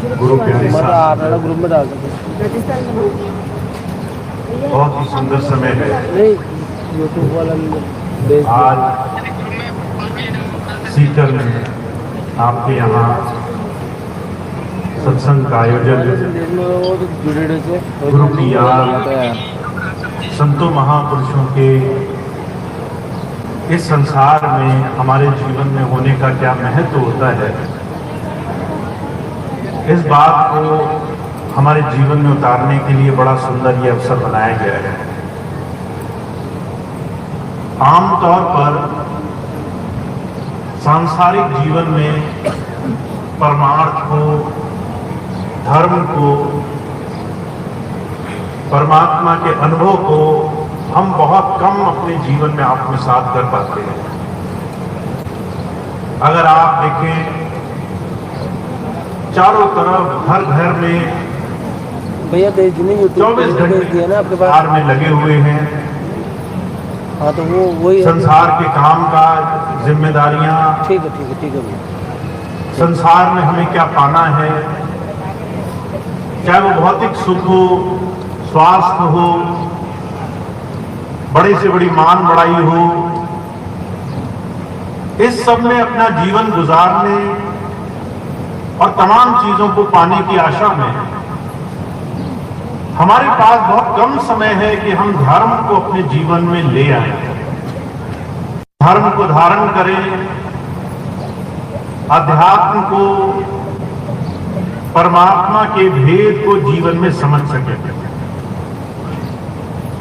गुरु प्यारे साहब, ग्रुप में डाल सकते बहुत ही सुंदर समय है। नहीं, यूट्यूब वाला भेज आज सीकर में आपके यहाँ सत्संग का आयोजन गुरु की याद, संतों महापुरुषों के इस संसार में हमारे जीवन में होने का क्या महत्व होता है, इस बात को हमारे जीवन में उतारने के लिए बड़ा सुंदर ये अवसर बनाया गया है। आमतौर पर सांसारिक जीवन में परमार्थ को, धर्म को, परमात्मा के अनुभव को हम बहुत कम अपने जीवन में आत्मसात कर पाते हैं। अगर आप देखें चारों तरफ हर घर में भैया 24 घंटे ना आपके पास कार में लगे हुए हैं। हाँ तो वो वही संसार के काम काज, जिम्मेदारियां, ठीक है भैया। संसार में हमें क्या पाना है, चाहे वो भौतिक सुख हो, स्वास्थ्य हो, बड़ी से बड़ी मान बढ़ाई हो, इस सब में अपना जीवन गुजारने और तमाम चीजों को पाने की आशा में हमारे पास बहुत कम समय है कि हम धर्म को अपने जीवन में ले आए, धर्म को धारण करें, अध्यात्म को, परमात्मा के भेद को जीवन में समझ सके।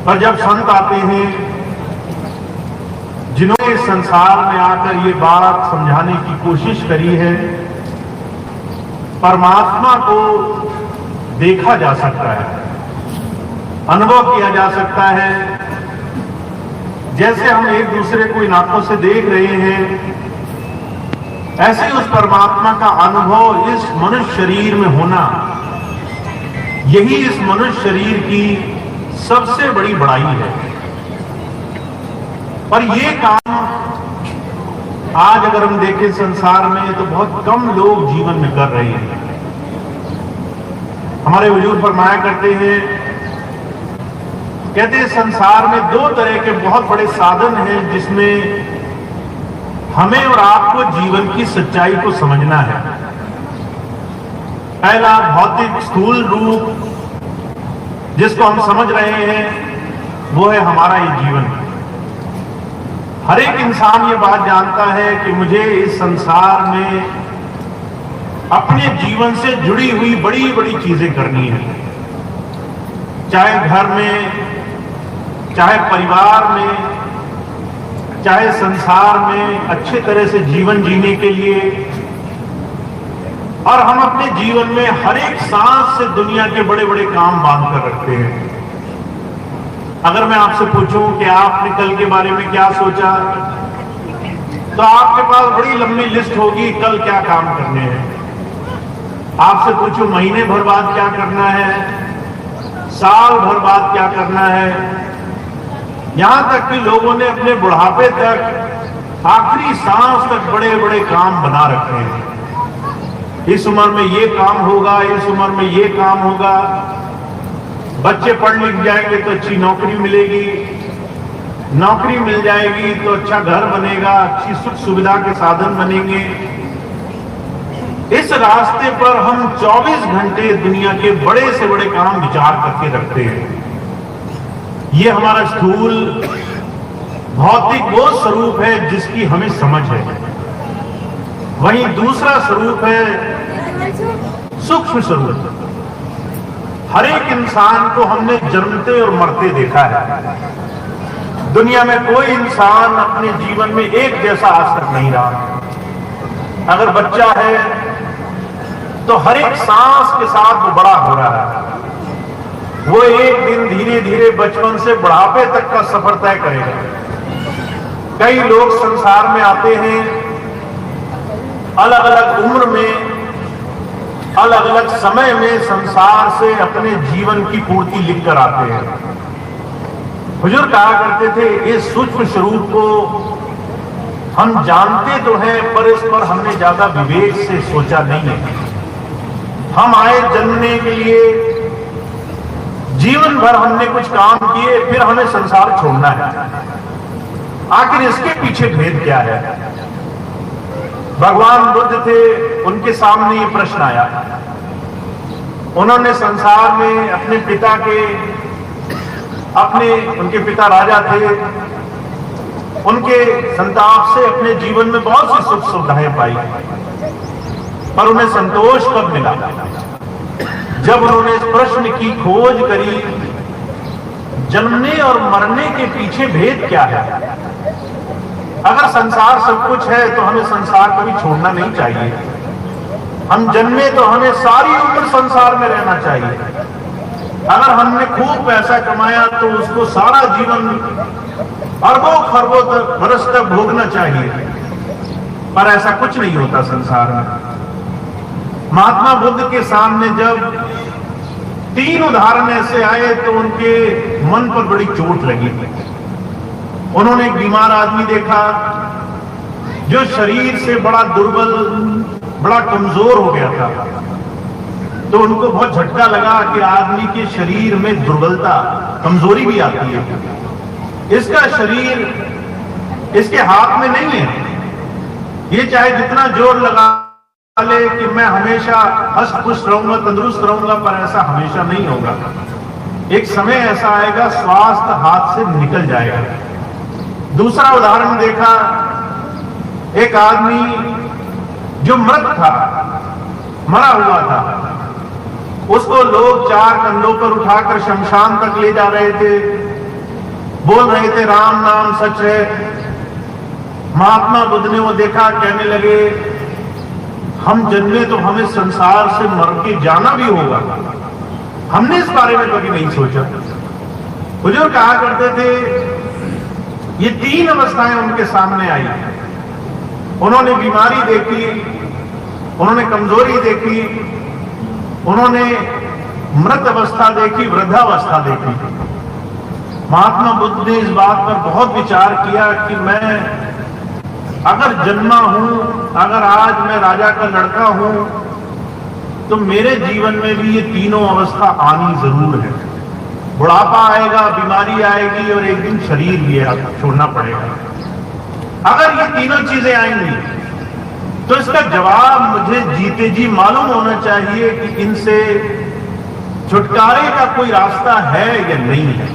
पर जब संत आते हैं जिन्होंने संसार में आकर ये बात समझाने की कोशिश करी है, परमात्मा को देखा जा सकता है, अनुभव किया जा सकता है। जैसे हम एक दूसरे को इन आंखों से देख रहे हैं, ऐसे उस परमात्मा का अनुभव इस मनुष्य शरीर में होना, यही इस मनुष्य शरीर की सबसे बड़ी बड़ाई है। पर ये काम आज अगर हम देखें संसार में तो बहुत कम लोग जीवन में कर रहे हैं। हमारे हुजूर फरमाया करते हैं, कहते हैं संसार में दो तरह के बहुत बड़े साधन हैं जिसमें हमें और आपको जीवन की सच्चाई को समझना है। पहला भौतिक स्थूल रूप जिसको हम समझ रहे हैं, वो है हमारा ये जीवन। हर एक इंसान ये बात जानता है कि मुझे इस संसार में अपने जीवन से जुड़ी हुई बड़ी बड़ी चीजें करनी है, चाहे घर में, चाहे परिवार में, चाहे संसार में अच्छे तरह से जीवन जीने के लिए। और हम अपने जीवन में हर एक सांस से दुनिया के बड़े बड़े काम बांध कर रखते हैं। अगर मैं आपसे पूछूं कि आपने कल के बारे में क्या सोचा, तो आपके पास बड़ी लंबी लिस्ट होगी कल क्या काम करने हैं। आपसे पूछूं महीने भर बाद क्या करना है, साल भर बाद क्या करना है, यहां तक कि लोगों ने अपने बुढ़ापे तक, आखिरी सांस तक बड़े बड़े काम बना रखे हैं। इस उम्र में ये काम होगा, इस उम्र में ये काम होगा, बच्चे पढ़ लिख जाएंगे तो अच्छी नौकरी मिलेगी, नौकरी मिल जाएगी तो अच्छा घर बनेगा, अच्छी सुख सुविधा के साधन बनेंगे। इस रास्ते पर हम 24 घंटे दुनिया के बड़े से बड़े काम विचार करके रखते हैं। ये हमारा स्थूल भौतिक वो स्वरूप है जिसकी हमें समझ है। वहीं दूसरा स्वरूप है सूक्ष्म स्वरूप। हर एक इंसान को हमने जन्मते और मरते देखा है। दुनिया में कोई इंसान अपने जीवन में एक जैसा आज तक नहीं रहा। अगर बच्चा है तो हर एक सांस के साथ वो बड़ा हो रहा है। वो एक दिन धीरे धीरे बचपन से बुढ़ापे तक का सफर तय करेगा। कई लोग संसार में आते हैं, अलग अलग उम्र में, अलग अलग समय में संसार से अपने जीवन की पूर्ति लिख कर आते हैं। हुजूर कहा करते थे, इस सूक्ष्म स्वरूप को हम जानते तो हैं, पर इस पर हमने ज्यादा विवेक से सोचा नहीं है। हम आए जन्मने के लिए, जीवन भर हमने कुछ काम किए, फिर हमें संसार छोड़ना है। आखिर इसके पीछे भेद क्या है? भगवान बुद्ध थे, उनके सामने ये प्रश्न आया। उन्होंने संसार में अपने पिता के उनके पिता राजा थे, उनके संताप से अपने जीवन में बहुत सी सुख सुविधाएं पाई, पर उन्हें संतोष कब मिला? जब उन्होंने इस प्रश्न की खोज करी, जन्मने और मरने के पीछे भेद क्या है। अगर संसार सब कुछ है तो हमें संसार कभी छोड़ना नहीं चाहिए। हम जन्मे तो हमें सारी उम्र संसार में रहना चाहिए। अगर हमने खूब पैसा कमाया तो उसको सारा जीवन अरबों खरबों तक बरस तक भोगना चाहिए, पर ऐसा कुछ नहीं होता संसार में। महात्मा बुद्ध के सामने जब 3 उदाहरण ऐसे आए तो उनके मन पर बड़ी चोट लगी। उन्होंने एक बीमार आदमी देखा जो शरीर से बड़ा दुर्बल, बड़ा कमजोर हो गया था। तो उनको बहुत झटका लगा कि आदमी के शरीर में दुर्बलता, कमजोरी भी आती है। इसका शरीर इसके हाथ में नहीं है। ये चाहे जितना जोर लगा ले कि मैं हमेशा हष्ट पुष्ट रहूंगा, तंदुरुस्त रहूंगा, पर ऐसा हमेशा नहीं होगा। एक समय ऐसा आएगा स्वास्थ्य हाथ से निकल जाएगा। दूसरा उदाहरण देखा, एक आदमी जो मृत था, मरा हुआ था, उसको लोग 4 कंधों पर उठाकर शमशान तक ले जा रहे थे, बोल रहे थे राम नाम सच है। महात्मा बुद्ध ने वो देखा, कहने लगे हम जन्मे तो हमें संसार से मर के जाना भी होगा। हमने इस बारे में कभी नहीं सोचा। बुजुर्ग कहा करते थे, ये 3 अवस्थाएं उनके सामने आई। उन्होंने बीमारी देखी, उन्होंने कमजोरी देखी, उन्होंने मृत अवस्था देखी, वृद्धावस्था देखी। महात्मा बुद्ध ने इस बात पर बहुत विचार किया कि मैं अगर जन्मा हूं, अगर आज मैं राजा का लड़का हूं, तो मेरे जीवन में भी ये 3 अवस्था आनी जरूर है। बुढ़ापा आएगा, बीमारी आएगी और एक दिन शरीर भी छोड़ना पड़ेगा। अगर ये 3 चीजें आएंगी तो इसका जवाब मुझे जीते जी मालूम होना चाहिए कि इनसे छुटकारे का कोई रास्ता है या नहीं है।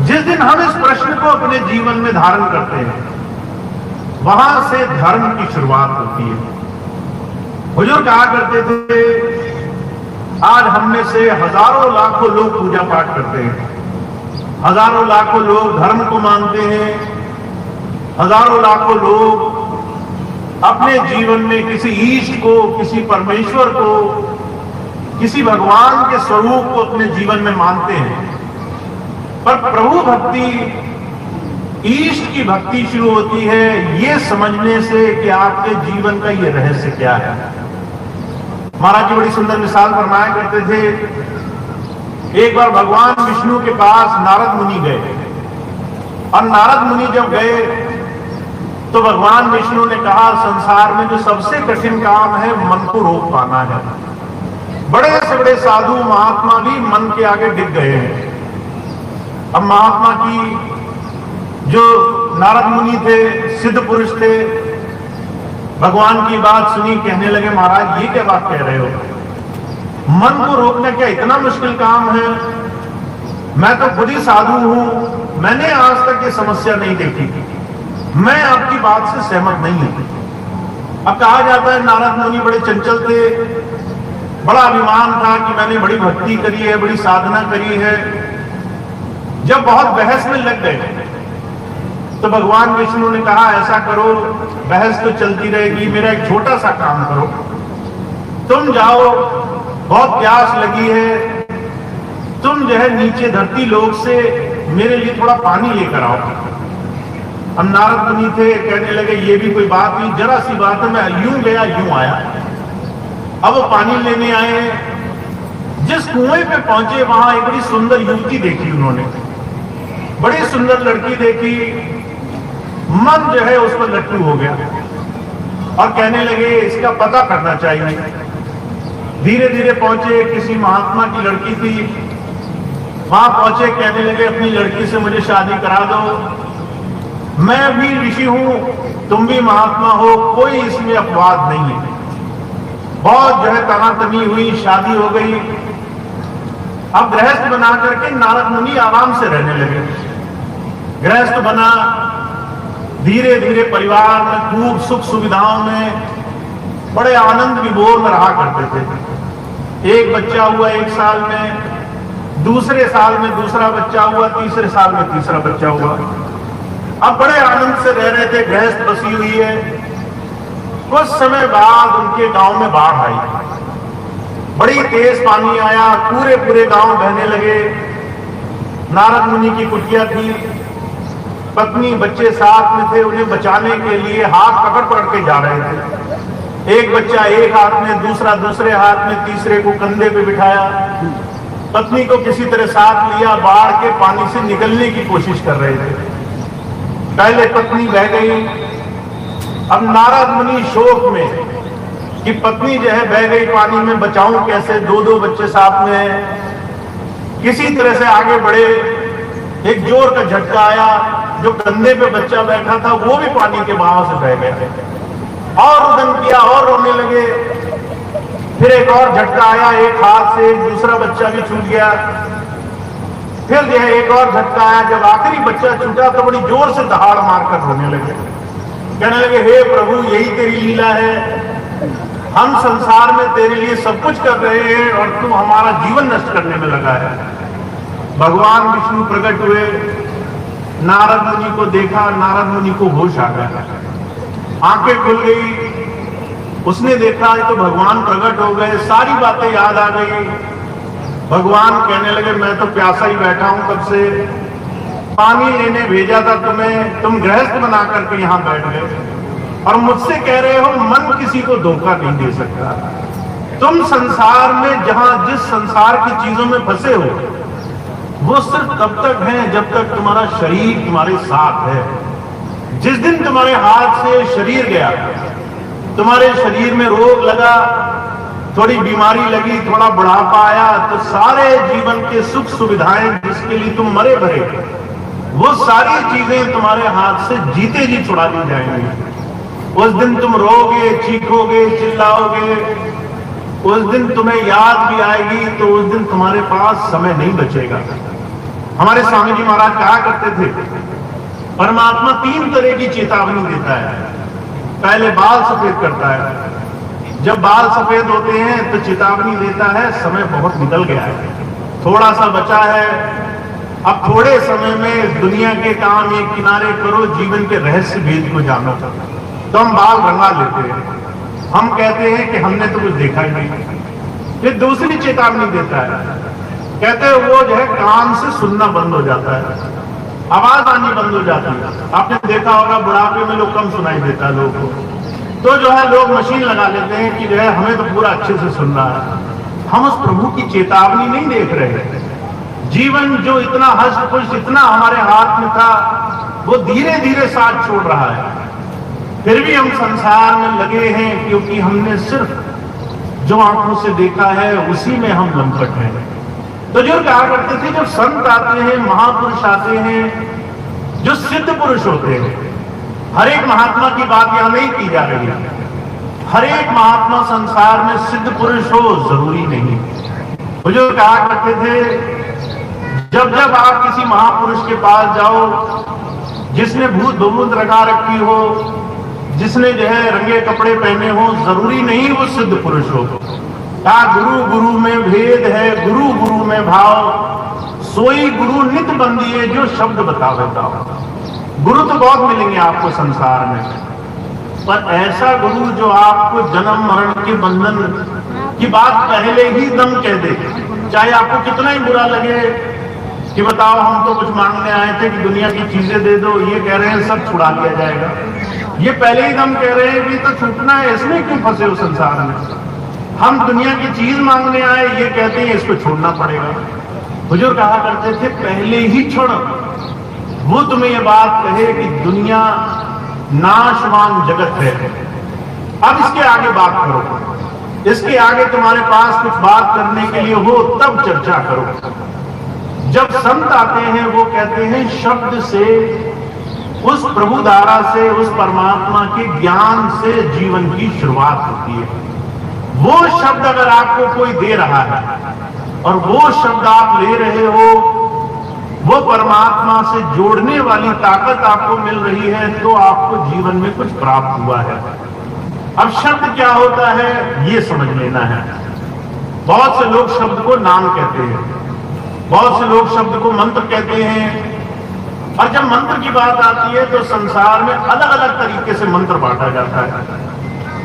जिस दिन हम इस प्रश्न को अपने जीवन में धारण करते हैं, वहां से धर्म की शुरुआत होती है। बुजुर्ग कहा करते थे, आज हम में से हजारों लाखों लोग पूजा पाठ करते हैं, हजारों लाखों लोग धर्म को मानते हैं, हजारों लाखों लोग अपने जीवन में किसी ईष्ट को, किसी परमेश्वर को, किसी भगवान के स्वरूप को अपने जीवन में मानते हैं। पर प्रभु भक्ति, ईष्ट की भक्ति शुरू होती है ये समझने से कि आपके जीवन का ये रहस्य क्या है। महाराज जी बड़ी सुंदर मिसाल फरमाया करते थे। एक बार भगवान विष्णु के पास नारद मुनि गए, और नारद मुनि जब गए तो भगवान विष्णु ने कहा, संसार में जो सबसे कठिन काम है मन को रोक पाना है। बड़े से बड़े साधु महात्मा भी मन के आगे डिग गए हैं। अब महात्मा की जो नारद मुनि थे, सिद्ध पुरुष थे, भगवान की बात सुनी, कहने लगे महाराज ये क्या बात कह रहे हो? मन को रोकना क्या इतना मुश्किल काम है? मैं तो खुद ही साधु हूं, मैंने आज तक ये समस्या नहीं देखी, मैं आपकी बात से सहमत नहीं हूं। अब कहा जाता है नारद मुनि बड़े चंचल थे, बड़ा अभिमान था कि मैंने बड़ी भक्ति करी है, बड़ी साधना करी है। जब बहुत बहस में लग गए तो भगवान विष्णु ने कहा, ऐसा करो, बहस तो चलती रहेगी, मेरा एक छोटा सा काम करो, तुम जाओ, बहुत प्यास लगी है, तुम जो है नीचे धरती लोक से मेरे लिए थोड़ा पानी लेकर आओ। हम नारद मुनि थे, कहने लगे ये भी कोई बात नहीं, जरा सी बात है, मैं यूं गया यूं आया। अब वो पानी लेने आए, जिस कुएं पे पहुंचे वहां एक बड़ी सुंदर युवती देखी उन्होंने, बड़ी सुंदर लड़की देखी, मन जो है उस पर लट्टू हो गया और कहने लगे इसका पता करना चाहिए। धीरे धीरे पहुंचे, किसी महात्मा की लड़की थी, वहां पहुंचे, कहने लगे अपनी लड़की से मुझे शादी करा दो, मैं भी ऋषि हूं, तुम भी महात्मा हो, कोई इसमें अपवाद नहीं है। बहुत जो है तनातनी हुई, शादी हो गई। अब गृहस्थ बना करके नारद मुनि आराम से रहने लगे। गृहस्थ बना, धीरे धीरे परिवार में खूब सुख सुविधाओं में बड़े आनंद विभोर में रहा करते थे। एक बच्चा हुआ 1 साल में, दूसरे साल में दूसरा बच्चा हुआ, तीसरे साल में तीसरा बच्चा हुआ। अब बड़े आनंद से रह रहे थे, गृहस्थ बसी हुई है। कुछ समय बाद उनके गांव में बाढ़ आई, बड़ी तेज पानी आया, पूरे पूरे गांव बहने लगे। नारद मुनि की कुटिया थी, पत्नी बच्चे साथ में थे, उन्हें बचाने के लिए हाथ पकड़ पकड़ के जा रहे थे। एक बच्चा एक हाथ में, दूसरा दूसरे हाथ में, तीसरे को कंधे पे बिठाया, पत्नी को किसी तरह साथ लिया, बाढ़ के पानी से निकलने की कोशिश कर रहे थे। पहले पत्नी बह गई। अब नारद मुनि शोक में कि पत्नी जो है बह गई पानी में, बचाऊं कैसे, 2-2 बच्चे साथ में हैं। किसी तरह से आगे बढ़े, एक जोर का झटका आया, जो कंधे पे बच्चा बैठा था वो भी पानी के बहाव से बह गया। और रुदन किया और रोने लगे। फिर एक और झटका आया, एक हाथ से दूसरा बच्चा भी छूट गया। फिर जो है एक और झटका आया, जब आखिरी बच्चा छूटा तो बड़ी जोर से दहाड़ मारकर रोने लगे। कहने लगे, हे प्रभु, यही तेरी लीला है, हम संसार में तेरे लिए सब कुछ कर रहे हैं और तू हमारा जीवन नष्ट करने में लगा है। भगवान विष्णु प्रकट हुए, नारद मुनि को देखा, नारद मुनि को होश आ गया, आंखें खुल गई। उसने देखा तो भगवान प्रकट हो गए, सारी बातें याद आ गई। भगवान कहने लगे, मैं तो प्यासा ही बैठा हूं कब से, पानी लेने भेजा था तुम्हें, तुम गृहस्थ बना करके यहां बैठ गए और मुझसे कह रहे हो मन किसी को धोखा नहीं दे सकता। तुम संसार में जहां जिस संसार की चीजों में फंसे हो वो सिर्फ तब तक है जब तक तुम्हारा शरीर तुम्हारे साथ है। जिस दिन तुम्हारे हाथ से शरीर गया, तुम्हारे शरीर में रोग लगा, थोड़ी बीमारी लगी, थोड़ा बुढ़ापा आया, तो सारे जीवन के सुख सुविधाएं जिसके लिए तुम मरे भरे, वो सारी चीजें तुम्हारे हाथ से जीते जी छुड़ा दी जाएंगी। उस दिन तुम रोगे, चीखोगे, चिल्लाओगे, उस दिन तुम्हें याद भी आएगी, तो उस दिन तुम्हारे पास समय नहीं बचेगा। हमारे स्वामी जी महाराज कहा करते थे, परमात्मा 3 तरह की चेतावनी देता है। पहले बाल सफेद करता है, जब बाल सफेद होते हैं तो चेतावनी देता है, समय बहुत निकल गया है, थोड़ा सा बचा है, अब थोड़े समय में दुनिया के काम एक किनारे करो, जीवन के रहस्य भेद को जानो। तो हम बाल रंगा लेते हैं, हम कहते हैं कि हमने तो कुछ देखा ही नहीं। फिर दूसरी चेतावनी देता है, कहते हैं वो जो है कान से सुनना बंद हो जाता है, आवाज आनी बंद हो जाती है। आपने देखा होगा बुढ़ापे में लोग कम सुनाई देता है लोगों को, तो जो है लोग मशीन लगा लेते हैं कि जो है हमें तो पूरा अच्छे से सुनना है। हम उस प्रभु की चेतावनी नहीं देख रहे। जीवन जो इतना हस्त पुष्ट, इतना हमारे हाथ में था, वो धीरे धीरे साथ छोड़ रहा है। फिर भी हम संसार में लगे हैं क्योंकि हमने सिर्फ जो आंखों से देखा है उसी में हम लंपट हैं। तो जो कहा करते थे, जब संत आते हैं, महापुरुष आते हैं, जो सिद्ध पुरुष होते हैं, हर एक महात्मा की बात यहां नहीं की जा रही है, हर एक महात्मा संसार में सिद्ध पुरुष हो जरूरी नहीं। वो जो कहा करते थे, जब जब आप किसी महापुरुष के पास जाओ, जिसने भूत भभूत लगा रखी हो, जिसने जो है रंगे कपड़े पहने हो, जरूरी नहीं वो सिद्ध पुरुष हो। क्या गुरु गुरु में भेद है, गुरु गुरु में भाव, सोई गुरु नित बंदिए जो शब्द बताता हो। गुरु तो बहुत मिलेंगे आपको संसार में, पर ऐसा गुरु जो आपको जन्म मरण के बंधन की बात पहले ही दम कह दे, चाहे आपको कितना ही बुरा लगे कि बताओ हम तो कुछ मांगने आए थे कि दुनिया की चीजें दे दो, ये कह रहे हैं सब छुड़ा लिया जाएगा। ये पहले ही दम कह रहे हैं कि तो छूटना है, इसमें क्यों फंसे हो संसार में। हम दुनिया की चीज मांगने आए, ये कहते हैं इसको छोड़ना पड़ेगा। हुजूर कहा करते थे, पहले ही क्षण वो तुम्हें ये बात कहे कि दुनिया नाशवान जगत है, अब इसके आगे बात करो, इसके आगे तुम्हारे पास कुछ बात करने के लिए हो तब चर्चा करो। जब संत आते हैं वो कहते हैं शब्द से, उस प्रभु धारा से, उस परमात्मा के ज्ञान से जीवन की शुरुआत होती है। वो शब्द अगर आपको कोई दे रहा है और वो शब्द आप ले रहे हो, वो परमात्मा से जोड़ने वाली ताकत आपको मिल रही है, तो आपको जीवन में कुछ प्राप्त हुआ है। अब शब्द क्या होता है ये समझ लेना है। बहुत से लोग शब्द को नाम कहते हैं, बहुत से लोग शब्द को मंत्र कहते हैं, और जब मंत्र की बात आती है तो संसार में अलग अलग तरीके से मंत्र बांटा जाता है।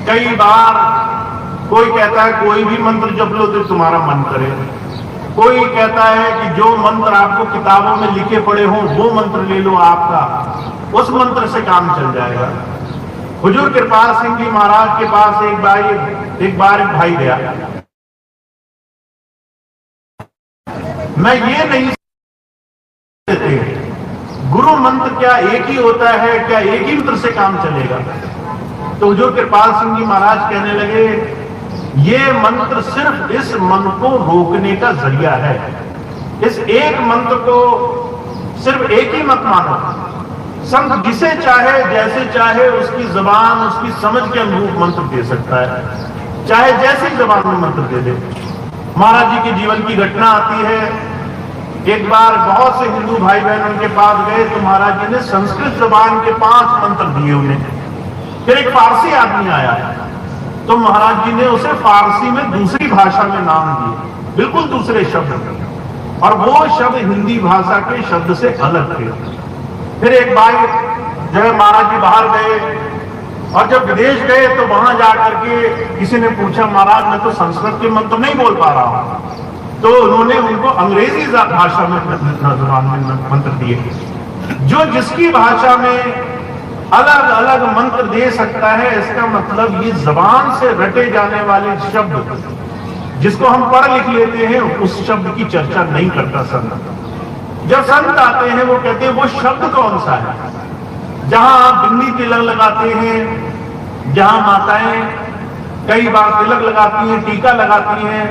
कई बार कोई कहता है कोई भी मंत्र जप लो तो तुम्हारा मन करे, कोई कहता है कि जो मंत्र आपको किताबों में लिखे पड़े हों वो मंत्र ले लो, आपका उस मंत्र से काम चल जाएगा। हुजूर कृपाल सिंह जी महाराज के पास एक बार एक भाई गया। मैं ये नहीं कहते गुरु मंत्र क्या एक ही होता है, क्या एक ही मंत्र से काम चलेगा? तो हुजूर कृपाल सिंह जी महाराज कहने लगे ये मंत्र सिर्फ इस मन को रोकने का जरिया है। इस एक मंत्र को सिर्फ एक ही मत मानो। संत जिसे चाहे जैसे चाहे उसकी जबान, उसकी समझ के अनुरूप मंत्र दे सकता है, चाहे जैसी जबान में मंत्र दे दे। महाराज जी के जीवन की घटना आती है। एक बार बहुत से हिंदू भाई बहन उनके पास गए तो महाराज जी ने संस्कृत जबान के 5 मंत्र दिए उन्हें। फिर एक फारसी आदमी आया तो महाराज जी ने उसे फारसी में दूसरी भाषा में नाम दिए, बिल्कुल दूसरे शब्द, और वो शब्द हिंदी भाषा के शब्द से अलग थे। फिर एक बार जब महाराज जी बाहर गए और जब विदेश गए तो वहां जाकर के किसी ने पूछा महाराज मैं तो संस्कृत के मंत्र नहीं बोल पा रहा हूं, तो उन्होंने उनको अंग्रेजी भाषा में मंत्र दिए। जो जिसकी भाषा में अलग अलग मंत्र दे सकता है, इसका मतलब ये जबान से रटे जाने वाले शब्द जिसको हम पढ़ लिख लेते हैं उस शब्द की चर्चा नहीं करता संत। जब संत आते हैं वो कहते हैं वो शब्द कौन सा है। जहां आप बिंदी तिलक लगाते हैं, जहां माताएं कई बार तिलक लगाती हैं, टीका लगाती हैं,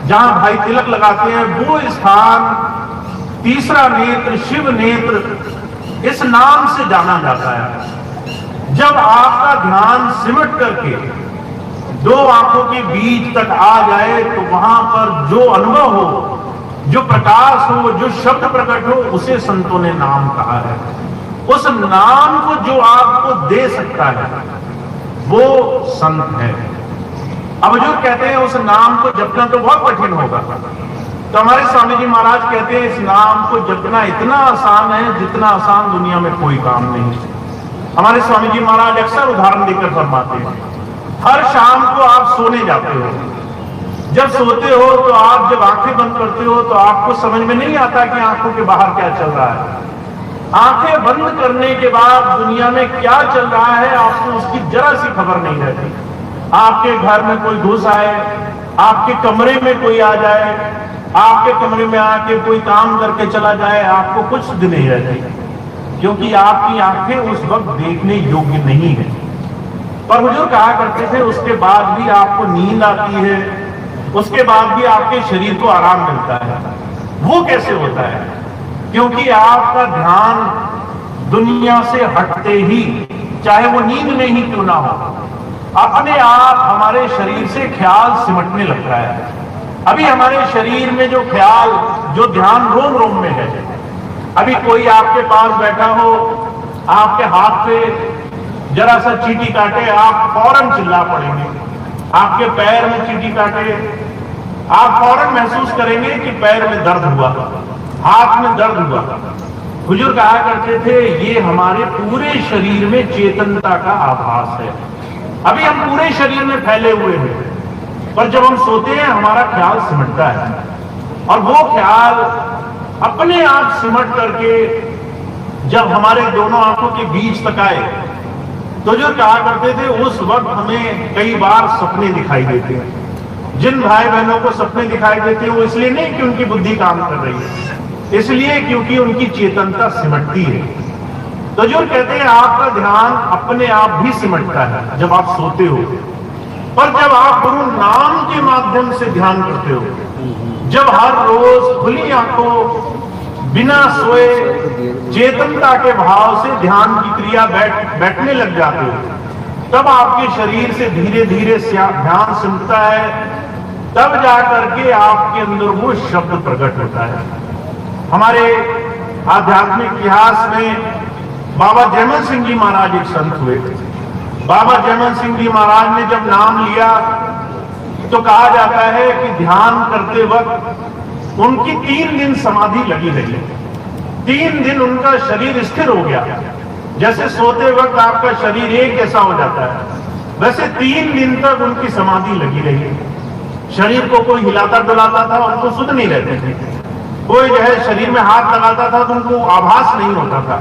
जहां भाई तिलक लगाते हैं, वो स्थान तीसरा नेत्र, शिव नेत्र, इस नाम से जाना जाता है। जब आपका ध्यान सिमट करके 2 आंखों के बीच तक आ जाए तो वहां पर जो अनुभव हो, जो प्रकाश हो, जो शब्द प्रकट हो, उसे संतों ने नाम कहा है। उस नाम को जो आपको दे सकता है वो संत है। अब जो कहते हैं उस नाम को जपना तो बहुत कठिन होगा, तो हमारे स्वामी जी महाराज कहते हैं इस नाम को जपना इतना आसान है जितना आसान दुनिया में कोई काम नहीं। हमारे स्वामी जी महाराज अक्सर उदाहरण देकर फरमाते हैं, हर शाम को आप सोने जाते हो, जब सोते हो तो आप जब आंखें बंद करते हो तो आपको समझ में नहीं आता कि आंखों के बाहर क्या चल रहा है। आंखें बंद करने के बाद दुनिया में क्या चल रहा है आपको उसकी जरा सी खबर नहीं रहती। आपके घर में कोई घुस आए, आपके कमरे में कोई आ जाए, आपके कमरे में आके कोई काम करके चला जाए, आपको कुछ सुध नहीं रहती, क्योंकि आपकी आंखें उस वक्त देखने योग्य नहीं है। पर हुजूर कहा करते थे उसके बाद भी आपको नींद आती है, उसके बाद भी आपके शरीर को आराम मिलता है। वो कैसे होता है? क्योंकि आपका ध्यान दुनिया से हटते ही, चाहे वो नींद में ही क्यों ना हो, अपने आप हमारे शरीर से ख्याल सिमटने लगता है। अभी हमारे शरीर में जो ख्याल, जो ध्यान रोम रोम में है, अभी कोई आपके पास बैठा हो, आपके हाथ पे जरा सा चींटी काटे, आप फौरन चिल्ला पड़ेंगे। आपके पैर में चींटी काटे, आप फौरन महसूस करेंगे कि पैर में दर्द हुआ, हाथ में दर्द हुआ। हुजूर कहा करते थे ये हमारे पूरे शरीर में चेतनता का आभास है। अभी हम पूरे शरीर में फैले हुए हैं, पर जब हम सोते हैं हमारा ख्याल सिमटता है, और वो ख्याल अपने आप सिमट करके जब हमारे दोनों आंखों के बीच तक आए तो जो कहा करते थे उस वक्त हमें कई बार सपने दिखाई देते हैं। जिन भाई बहनों को सपने दिखाई देते हैं वो इसलिए नहीं कि उनकी बुद्धि काम कर रही है, इसलिए क्योंकि उनकी चेतनता सिमटती है। तो जो कहते हैं आपका ध्यान अपने आप भी सिमटता है जब आप सोते हो। पर जब आप गुरु नाम के माध्यम से ध्यान करते हो, जब हर रोज खुली आंखों बिना सोए चेतनता के भाव से ध्यान की क्रिया बैठने लग जाते हो, तब आपके शरीर से धीरे धीरे ध्यान सिमटता है, तब जाकर के आपके अंदर वो शब्द प्रकट होता है। हमारे आध्यात्मिक इतिहास में बाबा जयमल सिंह जी महाराज एक संत हुए। बाबा जयमल सिंह जी महाराज ने जब नाम लिया तो कहा जाता है कि ध्यान करते वक्त उनकी 3 दिन समाधि लगी रही। 3 दिन उनका शरीर स्थिर हो गया। जैसे सोते वक्त आपका शरीर एक जैसा हो जाता है, वैसे 3 दिन तक उनकी समाधि लगी रही। शरीर को कोई हिलाता डुलाता था, उनको सुध नहीं रहते थे। कोई जो है शरीर में हाथ लगाता था तो उनको आभास नहीं होता था।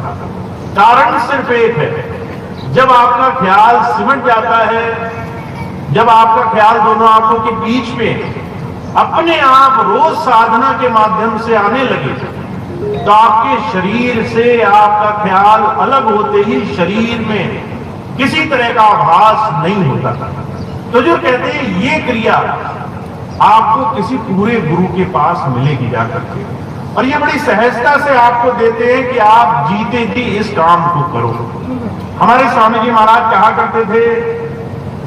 कारण सिर्फ एक है, जब आपका ख्याल सिमट जाता है, जब आपका ख्याल दोनों आंखों के बीच में अपने आप रोज साधना के माध्यम से आने लगे, तो आपके शरीर से आपका ख्याल अलग होते ही शरीर में किसी तरह का आभास नहीं होता था। तो जो कहते हैं ये क्रिया आपको किसी पूरे गुरु के पास मिलेगी जाकर के, और ये बड़ी सहजता से आपको देते हैं कि आप जीते जी इस काम को करो। हमारे स्वामी जी महाराज कहा करते थे,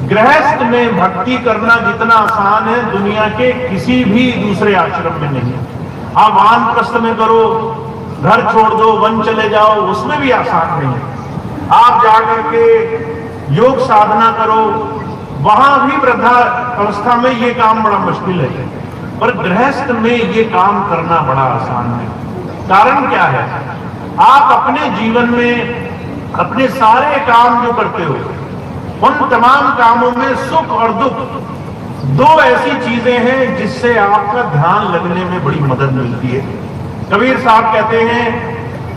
गृहस्थ में भक्ति करना जितना आसान है दुनिया के किसी भी दूसरे आश्रम में नहीं। आप वानप्रस्थ में करो, घर छोड़ दो, वन चले जाओ, उसमें भी आसान नहीं। आप जाकर के योग साधना करो, वहां भी वृद्धा अवस्था में ये काम बड़ा मुश्किल है, पर गृहस्थ में ये काम करना बड़ा आसान है। कारण क्या है? आप अपने जीवन में अपने सारे काम जो करते हो, उन तमाम कामों में सुख और दुख 2 ऐसी चीजें हैं जिससे आपका ध्यान लगने में बड़ी मदद मिलती है। कबीर साहब कहते हैं,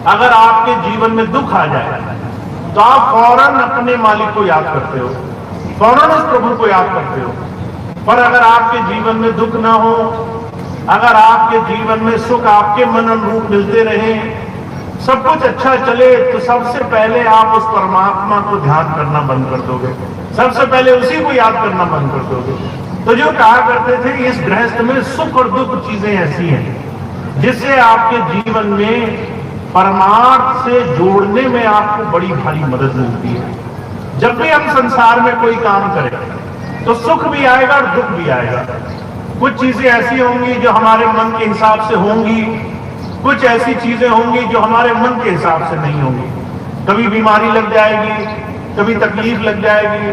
अगर आपके जीवन में दुख आ जाए तो आप फौरन अपने मालिक को याद करते हो, फौरन उस प्रभु को याद करते हो। पर अगर आपके जीवन में दुख ना हो, अगर आपके जीवन में सुख आपके मन अनुरूप मिलते रहे, सब कुछ अच्छा चले, तो सबसे पहले आप उस परमात्मा को ध्यान करना बंद कर दोगे, सबसे पहले उसी को याद करना बंद कर दोगे। तो जो कहा करते थे, इस गृहस्थ में सुख और दुख चीजें ऐसी हैं जिससे आपके जीवन में परमार्थ से जोड़ने में आपको बड़ी भारी मदद मिलती है। जब भी हम संसार में कोई काम करें तो सुख भी आएगा और दुख भी आएगा। कुछ चीजें ऐसी होंगी जो हमारे मन के हिसाब से होंगी, कुछ ऐसी चीजें होंगी जो हमारे मन के हिसाब से नहीं होंगी। कभी बीमारी लग जाएगी, कभी तकलीफ लग जाएगी,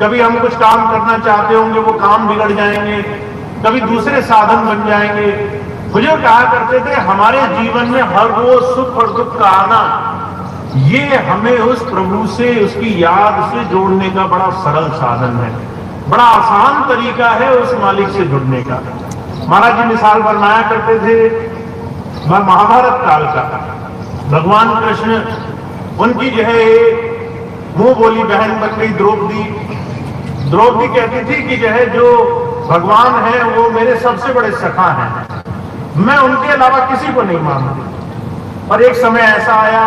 कभी हम कुछ काम करना चाहते होंगे वो काम बिगड़ जाएंगे, कभी दूसरे साधन बन जाएंगे। बुजुर्ग कहा करते थे, हमारे जीवन में हर रोज सुख और दुख का आना, ये हमें उस प्रभु से, उसकी याद से जोड़ने का बड़ा सरल साधन है, बड़ा आसान तरीका है उस मालिक से जुड़ने का। महाराज जी मिसाल फरमाया करते थे, महाभारत काल का भगवान कृष्ण, उनकी जो है मुंह बोली बहन बन गई द्रौपदी। द्रौपदी कहती थी कि जो है जो भगवान है वो मेरे सबसे बड़े सखा हैं, मैं उनके अलावा किसी को नहीं मानती। और एक समय ऐसा आया,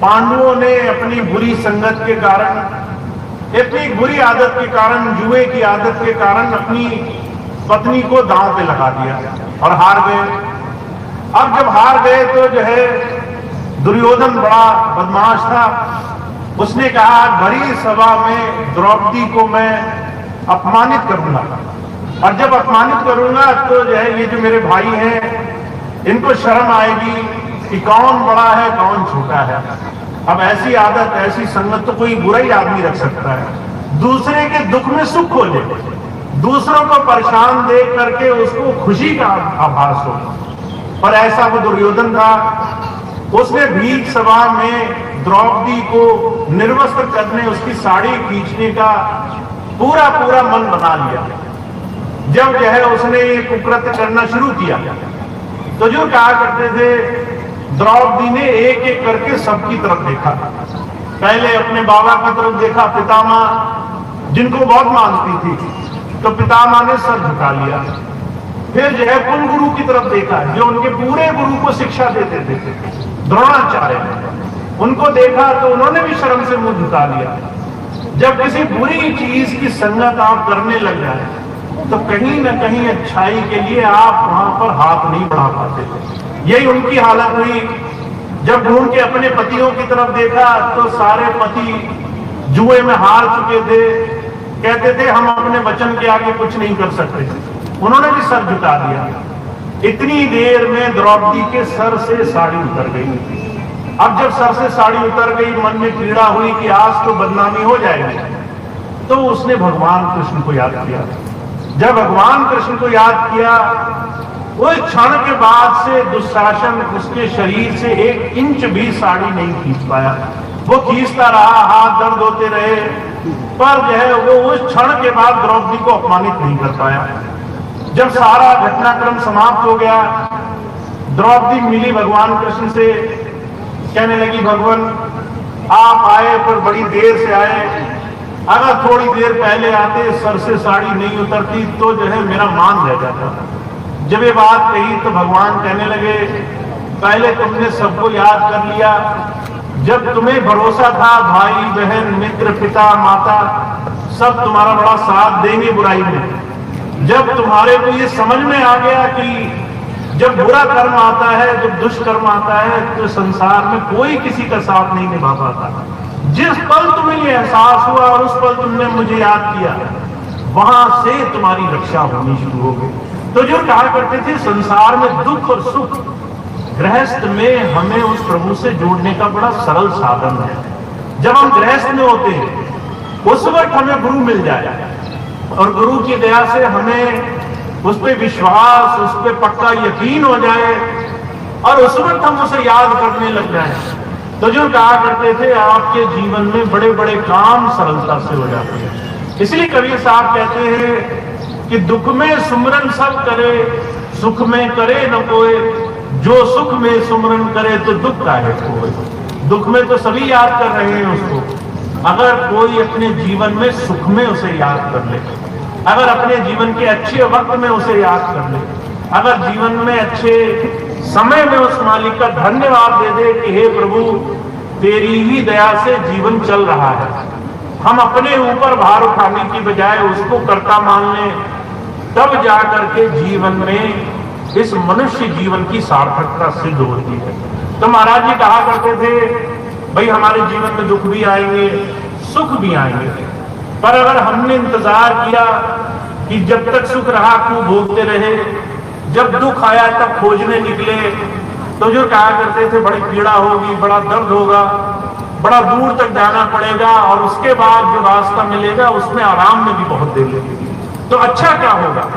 पांडवों ने अपनी बुरी संगत के कारण, अपनी बुरी आदत के कारण, जुए की आदत के कारण अपनी पत्नी को दांव पे लगा दिया और हार गए। अब जब हार गए तो जो है दुर्योधन बड़ा बदमाश था, उसने कहा भरी सभा में द्रौपदी को मैं अपमानित करूंगा, और जब अपमानित करूंगा तो जो है ये जो मेरे भाई हैं इनको शर्म आएगी कि कौन बड़ा है कौन छोटा है। अब ऐसी आदत, ऐसी संगत तो कोई बुरा ही आदमी रख सकता है। दूसरे के दुख में सुख हो ले, दूसरों को परेशान देख करके उसको खुशी का आभास हो। पर ऐसा वो दुर्योधन था, उसने भीख सभा में द्रौपदी को निर्वस्त्र करने, उसकी साड़ी खींचने का पूरा पूरा मन बना लिया। जब जो है उसने ये कुकृत्य करना शुरू किया तो जो कहा करते थे, द्रौपदी ने एक एक करके सबकी तरफ देखा। पहले अपने बाबा की तरफ देखा, पितामह जिनको बहुत मानती थी, तो पितामह ने सर झुका लिया। फिर जो है कुल गुरु की तरफ देखा, जो उनके पूरे गुरु को शिक्षा देते थे, द्रोणाचार्य, उनको देखा तो उन्होंने भी शर्म से मुंह झुका लिया। जब किसी बुरी चीज की संगत आप करने लग जाए तो कहीं ना कहीं अच्छाई के लिए आप वहां पर हाथ नहीं बढ़ा पाते थे। यही उनकी हालत हुई। जब ढूंढ के अपने पतियों की तरफ देखा तो सारे पति जुए में हार चुके थे। कहते थे हम अपने वचन के आगे कुछ नहीं कर सकते। उन्होंने भी सर झुका दिया। इतनी देर में द्रौपदी के सर से साड़ी उतर गई। अब जब सर से साड़ी उतर गई, मन में पीड़ा हुई कि आज तो बदनामी हो जाएगी, तो उसने भगवान कृष्ण को याद किया। जब भगवान कृष्ण को याद किया, उस क्षण के बाद से दुशासन उसके शरीर से 1 इंच भी साड़ी नहीं खींच पाया। वो खींचता रहा, हाथ दर्द होते रहे, पर जो है वो उस क्षण के बाद द्रौपदी को अपमानित नहीं कर पाया। जब सारा घटनाक्रम समाप्त हो गया, द्रौपदी मिली भगवान कृष्ण से, कहने लगी भगवान आप आए पर बड़ी देर से आए, अगर थोड़ी देर पहले आते सर से साड़ी नहीं उतरती तो जो है मेरा मान रह जाता। जब ये बात कही तो भगवान कहने लगे पहले तुमने सबको याद कर लिया, जब तुम्हें भरोसा था भाई बहन मित्र पिता माता सब तुम्हारा बड़ा साथ देंगे बुराई में, जब तुम्हारे को ये समझ में आ गया कि जब बुरा कर्म आता है, जब दुष्कर्म आता है तो संसार में कोई किसी का साथ नहीं निभा पाता, जिस पल तुम्हें ये एहसास हुआ और उस पल तुमने मुझे याद किया, वहां से तुम्हारी रक्षा होनी शुरू हो गई। तो जो कहा करते थे संसार में दुख और सुख गृहस्थ में हमें उस प्रभु से जोड़ने का बड़ा सरल साधन है। जब हम गृहस्थ में होते हैं उस वक्त हमें गुरु मिल जाए और गुरु की दया से हमें उस पर विश्वास, उस पर पक्का यकीन हो जाए और उस वक्त हम उसे याद करने लग जाए, तो जो कहा करते थे आपके जीवन में बड़े बड़े काम सरलता से हो जाते हैं। इसलिए कबीर साहब कहते हैं कि दुख में सुमरन सब करे, सुख में करे न कोई, जो सुख में सुमरन करे तो दुख काहे कोई। दुख में तो सभी याद कर रहे हैं उसको, अगर कोई अपने जीवन में सुख में उसे याद कर ले, अगर अपने जीवन के अच्छे वक्त में उसे याद कर ले, अगर जीवन में अच्छे समय में उस मालिक का धन्यवाद दे दे कि हे प्रभु तेरी ही दया से जीवन चल रहा है, हम अपने ऊपर भार उठाने की बजाय उसको कर्ता मान लें, तब जाकर के जीवन में इस मनुष्य जीवन की सार्थकता सिद्ध होती है। तो महाराज जी कहा करते थे भाई हमारे जीवन में दुख भी आएंगे सुख भी आएंगे, पर अगर हमने इंतजार किया कि जब तक सुख रहा खूब भोगते रहे, जब दुख आया तब खोजने निकले, तो जो कहा करते थे बड़ी पीड़ा होगी, बड़ा दर्द होगा, बड़ा दूर तक जाना पड़ेगा और उसके बाद जो रास्ता मिलेगा उसमें आराम में भी बहुत देर लगेगी, तो अच्छा क्या होगा।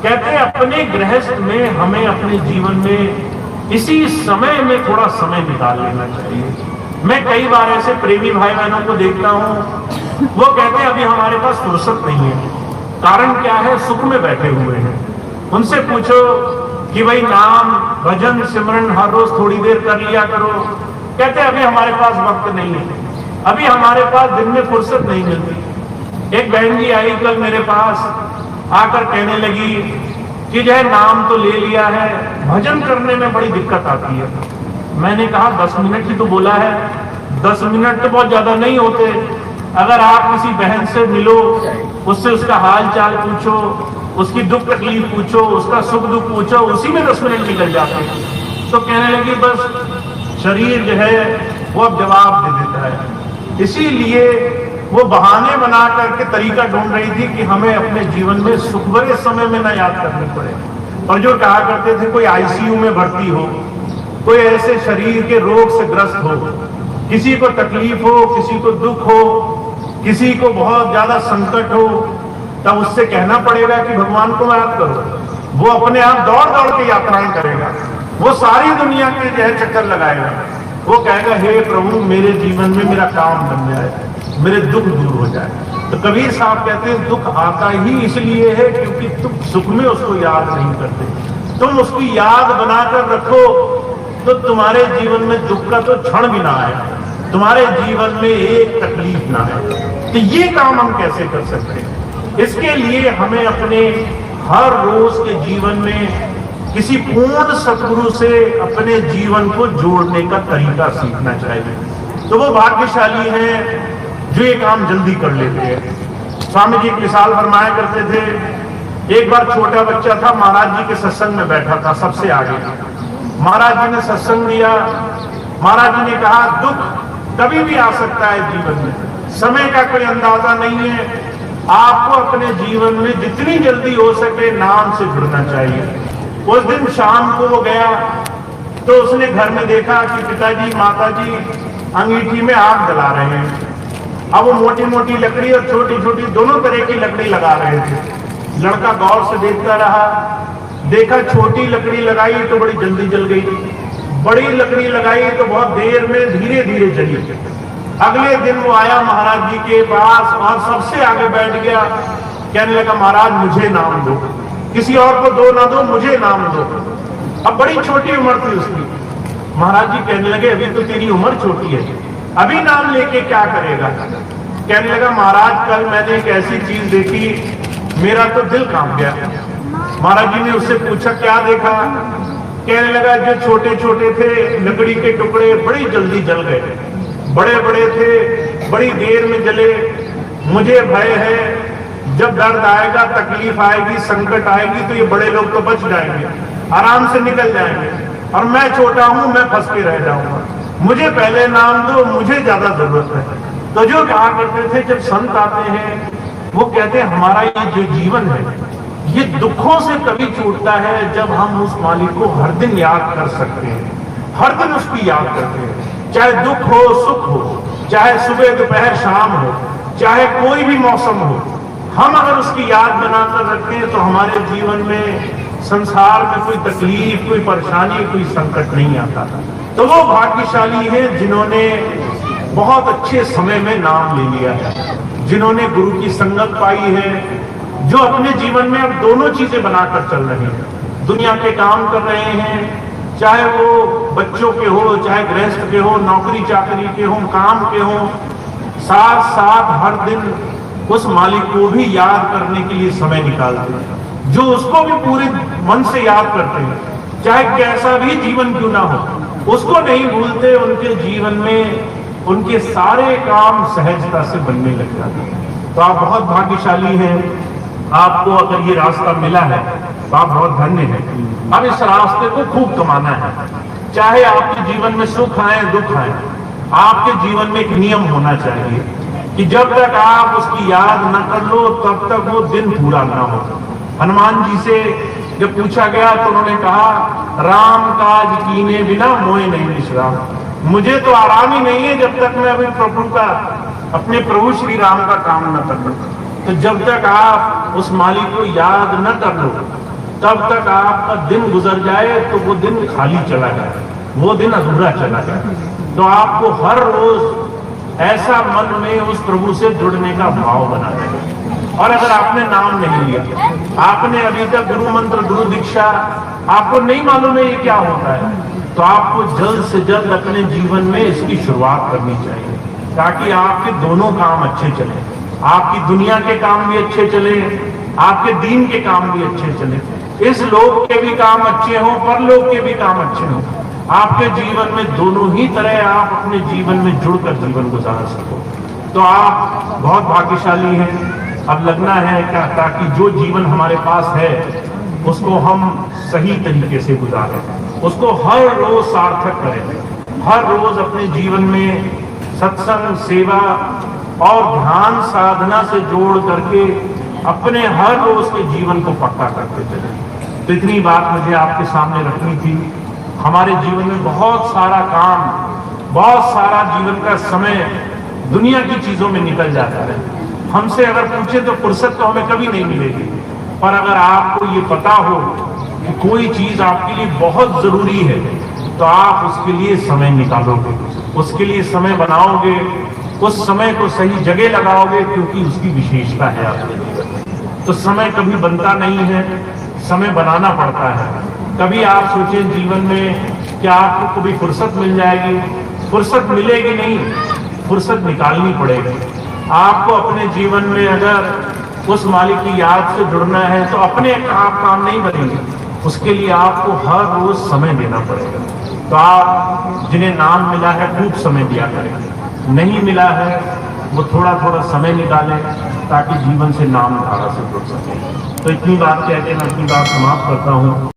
कहते हैं अपने गृहस्थ में हमें अपने जीवन में इसी समय में थोड़ा समय निकाल लेना चाहिए। मैं कई बार ऐसे प्रेमी भाई बहनों को देखता हूं, वो कहते हैं अभी हमारे पास फुर्सत नहीं है, कारण क्या है, सुख में बैठे हुए हैं। उनसे पूछो कि भाई नाम भजन सिमरन हर रोज थोड़ी देर कर लिया करो, कहते अभी हमारे पास वक्त नहीं है, अभी हमारे पास दिन में फुर्सत नहीं मिलती। एक बहन जी आई कल मेरे पास, आकर कहने लगी कि जो है नाम तो ले लिया है, भजन करने में बड़ी दिक्कत आती है। मैंने कहा 10 मिनट ही तो बोला है, 10 मिनट तो बहुत ज्यादा नहीं होते। अगर आप किसी बहन से मिलो, उससे उसका हाल चाल पूछो, उसकी दुख तकलीफ पूछो, उसका सुख दुख पूछो, उसी में 10 मिनट निकल जाते हैं। तो कहने लगी बस शरीर जो है वो अब जवाब दे देता है, इसीलिए वो बहाने बना करके तरीका ढूंढ रही थी कि हमें अपने जीवन में सुख भरे समय में ना याद करनी पड़े। और जो कहा करते थे कोई आईसीयू में भर्ती हो, कोई ऐसे शरीर के रोग से ग्रस्त हो, किसी को तकलीफ हो, किसी को दुख हो, किसी को बहुत ज्यादा संकट हो, तब उससे कहना पड़ेगा कि भगवान को याद करो। वो अपने आप दौड़ दौड़ के यात्राएं करेगा, वो सारी दुनिया के जो है चक्कर लगाएगा, वो कहेगा हे प्रभु मेरे जीवन में मेरा काम बन जाए, मेरे दुख दूर हो जाए। तो कबीर साहब कहते हैं दुख आता ही इसलिए है क्योंकि तुम सुख में उसको याद नहीं करते। तुम उसकी याद बनाकर रखो तो तुम्हारे जीवन में दुख का तो क्षण भी ना आए, तुम्हारे जीवन में एक तकलीफ ना आए। तो ये काम हम कैसे कर सकते हैं? इसके लिए हमें अपने हर रोज के जीवन में किसी पूर्ण सतगुरु से अपने जीवन को जोड़ने का तरीका सीखना चाहिए। तो वो भाग्यशाली है जो ये काम जल्दी कर लेते हैं। स्वामी जी एक मिसाल फरमाया करते थे, एक बार छोटा बच्चा था, महाराज जी के सत्संग में बैठा था सबसे आगे। महाराज जी ने सत्संग दिया। महाराज जी ने कहा, दुख कभी भी आ सकता है जीवन में, समय का कोई अंदाजा नहीं है, आपको अपने जीवन में जितनी जल्दी हो सके नाम से जुड़ना चाहिए। उस दिन शाम को वो गया तो उसने घर में देखा कि पिताजी माताजी अंगीठी में आग जला रहे हैं। अब वो मोटी मोटी लकड़ी और छोटी छोटी दोनों तरह की लकड़ी लगा रहे थे। लड़का गौर से देखता रहा, देखा छोटी लकड़ी लगाई तो बड़ी जल्दी जल गई, बड़ी लकड़ी लगाई तो बहुत देर में धीरे धीरे जली। अगले दिन वो आया महाराज जी के पास और सबसे आगे बैठ गया, कहने लगा, महाराज मुझे नाम दो, किसी और को दो ना दो, मुझे नाम दो। अब बड़ी छोटी उम्र थी उसकी। महाराज जी कहने लगे, अभी तो तेरी उम्र छोटी है, अभी नाम लेके क्या करेगा? कहने लगा, महाराज कल मैंने एक ऐसी चीज देखी, मेरा तो दिल कांप गया। महाराज जी ने उससे पूछा, क्या देखा? कहने लगा, जो छोटे छोटे थे लकड़ी के टुकड़े बड़ी जल्दी जल गए, बड़े बड़े थे बड़ी देर में जले। मुझे भय है जब दर्द आएगा, तकलीफ आएगी, संकट आएगी तो ये बड़े लोग तो बच जाएंगे, आराम से निकल जाएंगे, और मैं छोटा हूं, मैं फंस के रह जाऊंगा। मुझे पहले नाम दो, मुझे ज्यादा जरूरत है। तो जो कहा करते थे, जब संत आते हैं वो कहते हैं, हमारा ये जो जीवन है ये दुखों से तभी छूटता है जब हम उस मालिक को हर दिन याद कर सकते हैं, हर दिन उसकी याद करते हैं। चाहे दुख हो सुख हो, चाहे सुबह दोपहर शाम हो, चाहे कोई भी मौसम हो, हम अगर उसकी याद बनाकर रखते हैं तो हमारे जीवन में संसार में कोई तकलीफ, कोई परेशानी, कोई संकट नहीं आता। तो वो भाग्यशाली है जिन्होंने बहुत अच्छे समय में नाम ले लिया है, जिन्होंने गुरु की संगत पाई है, जो अपने जीवन में अब दोनों चीजें बनाकर चल रहे हैं। दुनिया के काम कर रहे हैं, चाहे वो बच्चों के हो, चाहे गृहस्थ के हो, नौकरी चाकरी के हो, काम के हो, साथ साथ हर दिन उस मालिक को भी याद करने के लिए समय निकालते हैं, जो उसको भी पूरे मन से याद करते हैं, चाहे कैसा भी जीवन क्यों ना हो, उसको नहीं भूलते। उनके जीवन में उनके सारे काम सहजता से बनने लग जाते हैं। तो आप बहुत भाग्यशाली हैं, आपको अगर ये रास्ता मिला है तो आप बहुत धन्य हैं। अब इस रास्ते को खूब कमाना है, चाहे आपके जीवन में सुख आए दुख आए, आपके जीवन में एक नियम होना चाहिए कि जब तक आप उसकी याद न कर लो तब तक वो दिन पूरा ना हो। हनुमान जी से जब पूछा गया तो उन्होंने कहा, राम काज कीने बिना मोए नहीं विश्राम। मुझे तो आराम ही नहीं है जब तक मैं अभी प्रभु का, अपने प्रभु श्री राम का काम न कर लूं। तो जब तक आप उस मालिक को याद न कर लो तब तक आपका दिन गुजर जाए तो वो दिन खाली चला जाए, वो दिन अधूरा चला जाए। तो आपको हर रोज ऐसा मन में उस प्रभु से जुड़ने का भाव बना है। और अगर आपने नाम नहीं लिया, आपने अभी तक गुरु मंत्र गुरु दीक्षा, आपको नहीं मालूम है ये क्या होता है, तो आपको जल्द से जल्द अपने जीवन में इसकी शुरुआत करनी चाहिए, ताकि आपके दोनों काम अच्छे चले, आपकी दुनिया के काम भी अच्छे चले, आपके दीन के काम भी अच्छे चले, इस लोक के भी काम अच्छे हों, परलोक के भी काम अच्छे हों। आपके जीवन में दोनों ही तरह आप अपने जीवन में जुड़कर जीवन गुजार सको। तो आप बहुत भाग्यशाली हैं। अब लगना है क्या, ताकि जो जीवन हमारे पास है उसको हम सही तरीके से गुजारें, उसको हर रोज सार्थक करें, हर रोज अपने जीवन में सत्संग सेवा और ध्यान साधना से जोड़ करके अपने हर रोज के जीवन को पक्का करते चले। तो इतनी बात मुझे आपके सामने रखनी थी। हमारे जीवन में बहुत सारा काम, बहुत सारा जीवन का समय दुनिया की चीजों में निकल जाता है। हमसे अगर पूछे तो फुर्सत तो हमें कभी नहीं मिलेगी, पर अगर आपको ये पता हो कि कोई चीज आपके लिए बहुत जरूरी है तो आप उसके लिए समय निकालोगे, उसके लिए समय बनाओगे, उस समय को सही जगह लगाओगे, क्योंकि उसकी विशेषता है आपके लिए। तो समय कभी बनता नहीं है, समय बनाना पड़ता है। कभी आप सोचें जीवन में कि आपको कभी फुर्सत मिल जाएगी, फुर्सत मिलेगी नहीं, फुर्सत निकालनी पड़ेगी। आपको अपने जीवन में अगर उस मालिक की याद से जुड़ना है तो अपने आप काम नहीं बनेंगे, उसके लिए आपको हर रोज समय देना पड़ेगा। तो आप जिन्हें नाम मिला है खूब समय दिया करें, नहीं मिला है वो थोड़ा थोड़ा समय निकालें ताकि जीवन से नाम धारा से जुड़ सके। तो इतनी बात कह के मैं अपनी बात समाप्त करता हूँ।